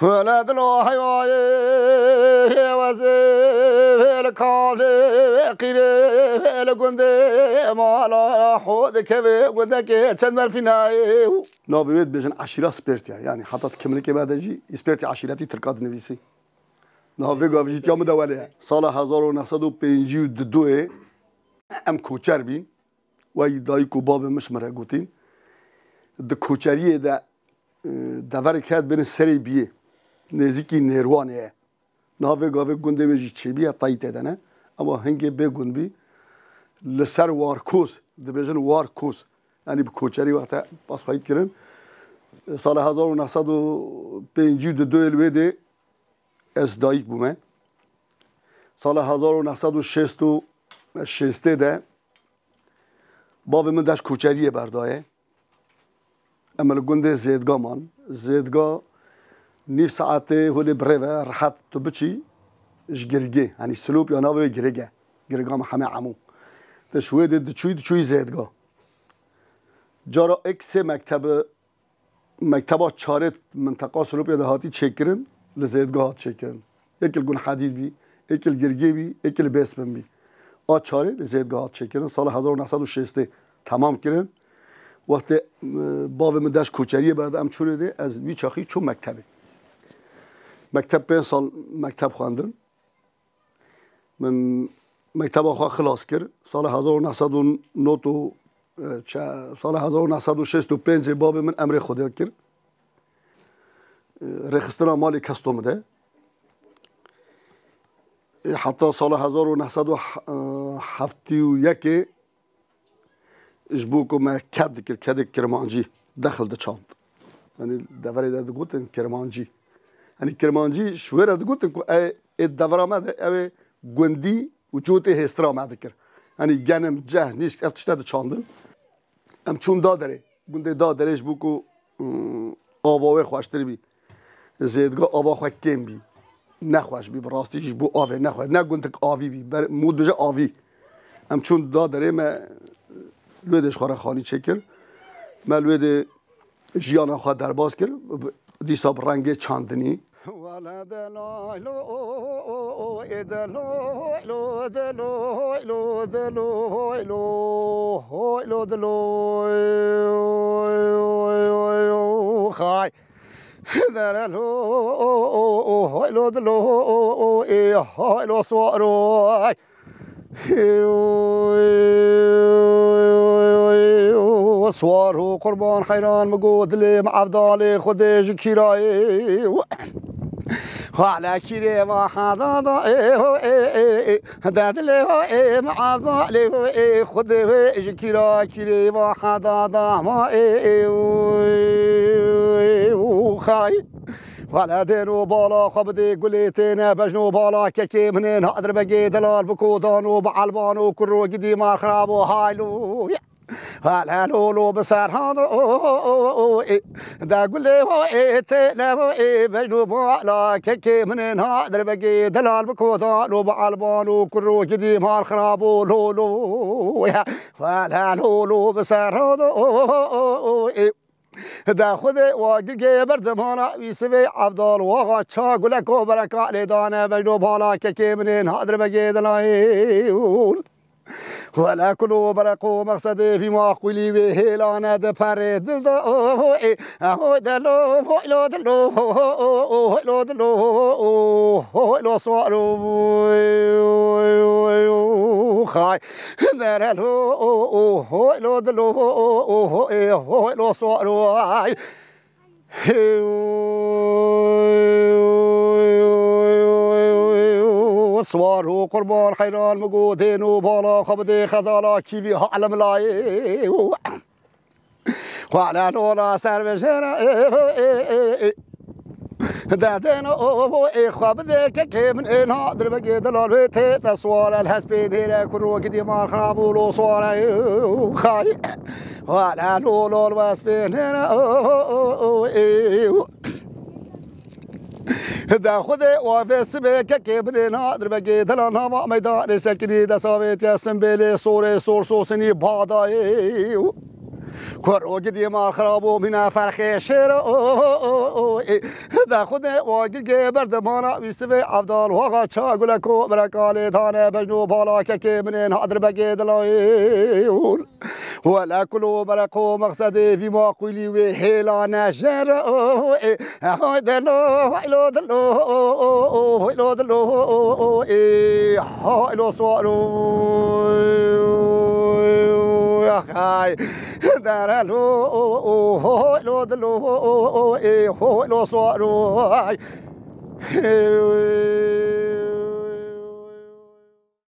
ولد الحياة وزير كاله قيره لقنده مالا خود كبه قدك چند فيناي ناويت بيجن عشيرة سبيرتيا يعني حتى كمل كي بعد جي سبيرتي عشيرتي تركاد نويسي ناوي قافجيت يوم دوله سال 1952 ام کوچر بین و ایدای کو باب مش مره گوتین د کوچریه ده دور کرد بین سری بیه نزدیکی نیروانه ناوی گاوی گنده ویجی چی بیه تایید دنه اما هنگی به گند بی لسر وارکوس دبیجن وارکوس یعنی به کوچری وقت پاس خواهید کردن سال 1952 الویده از دایک بومه سال 1966 ده باب من داشت کوچریه بردایه اما لگنده زیدگاه من زیدگاه نیف ساعته هولی بره راحت تو بچی اش گرگه یعنی سلوب یا ناوی گرگه گرگاه ما همه عمو تشوی دچوی زیدگاه جارا اکس مکتبا چارت منطقه سلوب یا دهاتی چکرن لزیدگاه چکرن اکل گون حدید بی اکل گرگه بی اکل بیسبن بی چاره لزیدگاه چکرن سال 1960 تمام کردن وقت باب من داشت کوچریه برده ام چوره ده از بیچاخی چون مکتبه مکتب 5 سال مکتب خواندم من مکتب آخوا خلاص کرد سال 1909 سال 1965 باب من امر خدا کرد رخصتنا مالی کستوم ده حتی سال 1971 اجبوكو ما كاد كرمانجي دخل ده چاند يعني دفري ده قلت كرمانجي يعني كرمانجي شوية ده قلت اي الدفرة ما ده اي گوندي وجوته هسترا ما ذكر يعني جانم جه نيش افتش ده چاندن ام چون دادره گونده دادره اجبوكو آواوه خواشتر بي زيدگاه آوا خواه کم بي نخواش بي براستيش بو آوه نخواش نگوندك آوي بي مود بجا آوي ام چون دادره ما لودش خورا خانی چکر من لود جیانا خوا درباز کرد دیساب رنگ چاندنی ولد لایلو ادلو لودلو لودلو لودلو خای درلو لودلو لو سوارو سوارو قربان خيران مقود لي مع افضالي خديج كيراي وعلى كيري وحضاض داد لي مع افضالي خديج كيري وحضاض ما خاي ولا دينو بالا خبدي قليتين بجنو بالا ككي منين هادر بقي دلال بكودانو بعلبانو كرو قدي ما خرابو هايلو هلا لولو بسار هذا دا قول لي هو تنا بجنو بالا ككي منين هادر بقي دلال بكودانو بعلبانو كرو قدي ما خرابو لولو هلا لولو بسار هذا دا خود واقعی بردم هانا ویسوی عبدال واقع چا گلک و برکات لیدانه بجنو بالا که منین هادر بگید لایول ولا كلوا برقوا مقصدي في معقولي وهيلانا دفر دل دا هو دلو هو دلو هو دلو هو صارو خاي درلو هو دلو هو صارو سوارو قربان خيران مقودين وبالا خبدي خزالا كيفي علم لاي وعلى لولا سر بشرا دادين خبدي كي من انها دربقي دلال بيت سوار الحسبين هنا كرو قدي مار خرابو لو سوار خاي وعلى لولا الواسبين هنا دا خود وافس به که بنا در بگی دلان ها میدان سکنی دساویت یاسم بله سور سوسنی بادای کار اوگدی مار خرابو مینا فرخ شیر دا خود واگیر که بردمانا بیسوی عبدال واقع چا گلکو برکالی دانه بجنو بالا که منین حضر بگی دلای ولا كلو برقو مقصدي في ما قولي وهيلا نجر دلو هيلو دلو هيلو دلو هيلو صارو يا خاي دارلو هيلو دلو هيلو صارو